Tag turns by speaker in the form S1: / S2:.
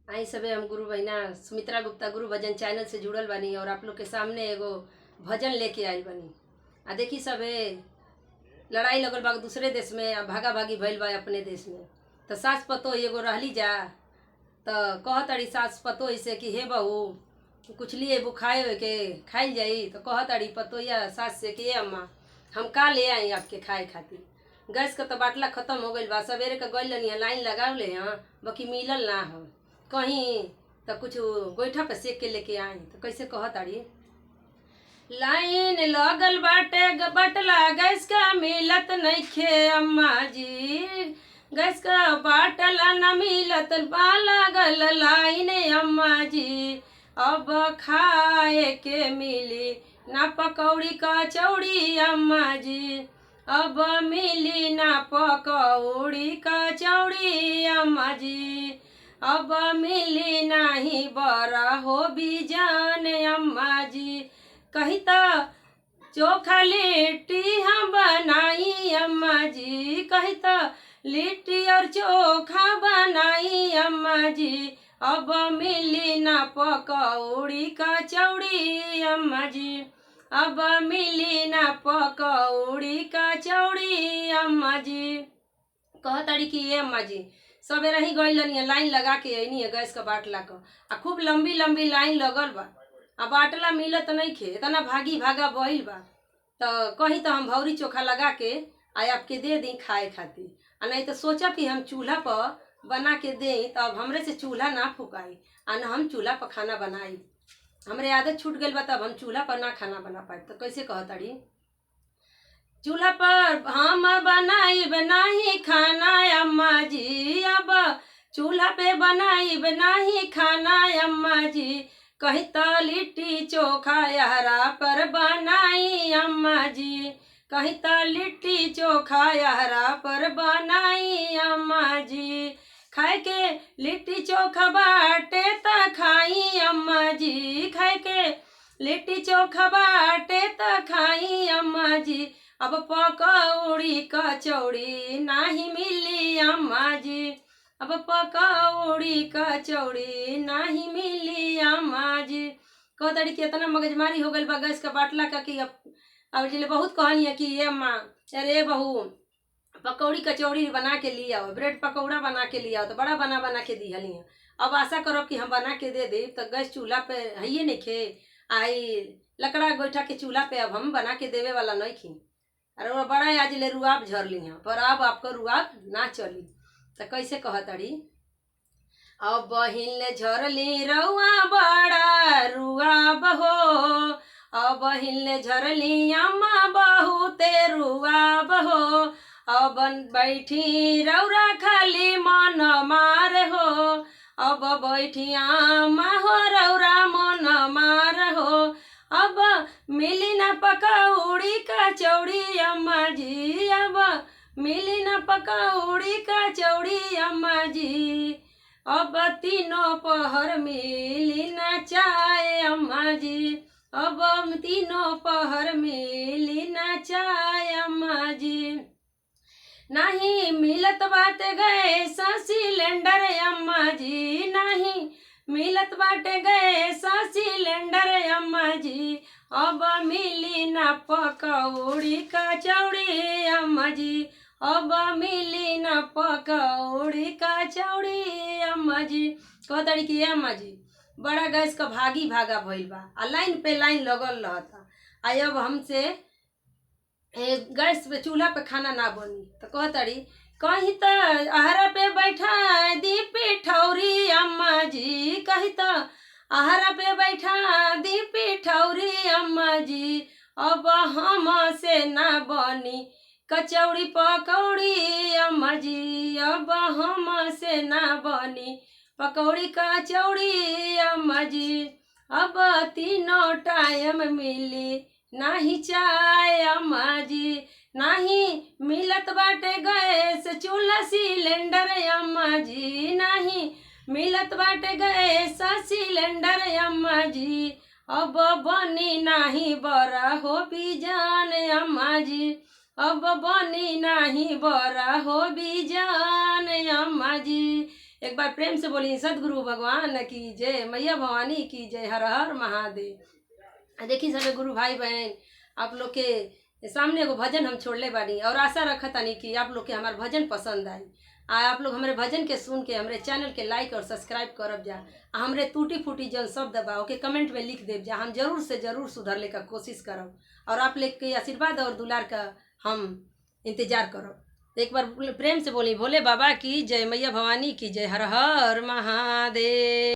S1: आई सबे हम गुरु बहिना सुमित्रा गुप्ता गुरु भजन चैनल से जुड़ल बानी और आप लोग के सामने एगो भजन लेके आई बानी। आ देखी सबे लड़ाई लगल बा दूसरे देश में, आ भागा भागी भइल बा अपने देश में। तो सास पतो एगो रहली जा तो कहताड़ी सास पतो से कि हे बहू कुछ लिए बुखाए के खाइल जाई। तो कहताड़ी पतोया सास से कि ए अम्मा हम का ले आई आपके खाए खातिर, गैस का तो बाटला खत्म हो गइल बा, सवेरे का गइल रहनी लाइन लगावले हाँ बाकी मिलल ना हो कहीं, तो कुछ गोईठा पे सेक के लेके आई। तो कैसे कहताड़ी, लाइन लगल बाटे बटला गैस का मिलत नइखे अम्मा जी, गैस का बाटला न मिलत बा लागल लाइन अम्मा जी, अब खाए के मिली ना पकौड़ी कचौड़ी अम्मा जी, अब मिली ना पकौड़ी कचौड़ी अम्मा जी, अब मिली नाही बरा हो बीजान अम्मा जी, कही तो चोखा लिट्टी हम बनाई अम्मा जी, कही तो लिट्टी और चोखा बनाई अम्मा जी, अब मिली ना पकौड़ी कचौड़ी अम्मा जी, अब मिली ना पकौड़ी कचौड़ी अम्मा जी। कहताड़ी कि ये अम्मा जी सबे रही गइलनी लाइन लगा के अइनी गैस का बाटला क, आ खूब लंबी लंबी लाइन लगल बा, आ बाटला मिलत नइखे, इतना भागी भागा बइल बा। तो कहीं तो हम भौरी चोखा लगा के आ आपके दे दी खाए खातिर, आ नहीं तो सोचा कि हम चूल्हा पर बना के दे, तो अब हमरे से चूल्हा ना फुकाई आ न हम चूल्हा पर खाना बनाई। हमरे आदत छूट गइल बा तब हम चूल्हा पर ना खाना बना पाए। तो कैसे कहताड़ी, चूल्हा पर हम बनाइब नाही खाना अम्मा जी, अब चूल्हा पे बनाइब नाही खाना अम्मा जी, कहीं तो लिट्टी चोखा यारा पर बनाई अम्मा जी, कहीं तो लिट्टी चोखा यारा पर बनाई अम्मा जी, खाए के लिट्टी चोखा बाटे त खाई अम्मा जी, खाए के लिट्टी चोखा बाटे त खाई अम्मा जी, अब पकौड़ी कचौड़ी नाही मिली अम्मा जी, अब पकौड़ी कचौड़ी नाही मिली अम्मा जी। कहताड़ी कि इतना मगजमारी हो गइल बा गैस का बाटला का कि अब जिले बहुत कहनी है कि ये अम्मा अरे बहू पकौड़ी कचौड़ी बना के लिए आओ, ब्रेड पकौड़ा बना के लिए आओ, तो बड़ा बना बना के दी हली। अब आशा करो कि हम बना के दे दे, तो गैस चूल्हा पे है नहीं खे आई लकड़ा गोईठा के चूल्हा पे अब हम बना के देवे वाला नहीं खी। अरे वो बड़ा आज ले रुआब झर ली हैं, पर अब आपको रुआब ना चली। तो कैसे कहताड़ी, अब बहिन ले झरली रउआ बड़ा रुआब हो, अब बहिन ले झरली अम्मा बहुते रुआब हो, अब बैठी रौरा खाली मन मार हो, अब बैठी अम्मा हो रौरा मन मार हो, अब मिली ना पकौड़ी कचौड़ी अम्मा जी, अब मिली ना पकौड़ी कचौड़ी अम्मा जी, अब तीनों पहर मिली ना चाय अम्मा जी, अब तीनों पहर मिली ना चाय अम्मा जी, नहीं मिलत बाटे गैस सिलेंडर अम्मा जी, नहीं मिलत बाटे गैस सिलेंडर अम्मा जी, अब मिली ना पकौड़ी कचौड़ी अम्मा जी, अब मिली ना पकौड़ी कचौड़ी अम्मा जी। कहताड़ी कि अम्मा जी बड़ा गैस का भागी भागा भइल बा, आ लाइन पे लाइन लगल रहता, आ अब हमसे गैस पे चूल्हा पे खाना ना बनी। तो कहताड़ी कहीं तो आहरा पे बैठा दी पिठौरी अम्मा जी, कहीं तो आहरा पे बैठा दी पिठौरी अम्मा जी, अब हम से ना बनी कचौड़ी पकौड़ी अम्मा जी, अब हम से ना बनी पकौड़ी कचौड़ी अम्मा जी, अब तीनों टाइम मिली नाही चाय अम्मा जी, नाही मिलत बाटे गैस चूल्हा सिलेंडर अम्मा जी, नाही मिलत बाटे गैस सिलेंडर अम्मा जी, अब बनी नाही बरा हो बीजान अम्मा जी, अब बनी नाही बरा हो बीजान अम्मा जी, एक बार प्रेम से बोली सदगुरु भगवान की जय, मैया भवानी की जय, हर हर महादेव। देखी सभी गुरु भाई बहन, आप लोग के सामने एगो भजन हम छोड़ले बानी और आशा रखत तानी कि आप लोग के हमार भजन पसंद आई। आप लोग हमारे भजन के सुन के हमारे चैनल के लाइक और सब्सक्राइब करब जा। हमरे टूटी फूटी जन शब्द बा ओके कमेंट में लिख देव जा, हम जरूर से जरूर सुधरले का कोशिश करब और आप लोग के आशीर्वाद और दुलार का हम इंतजार करब। एक बार प्रेम से बोली भोले बाबा की जय, मैया भवानी की जय, हर हर महादेव।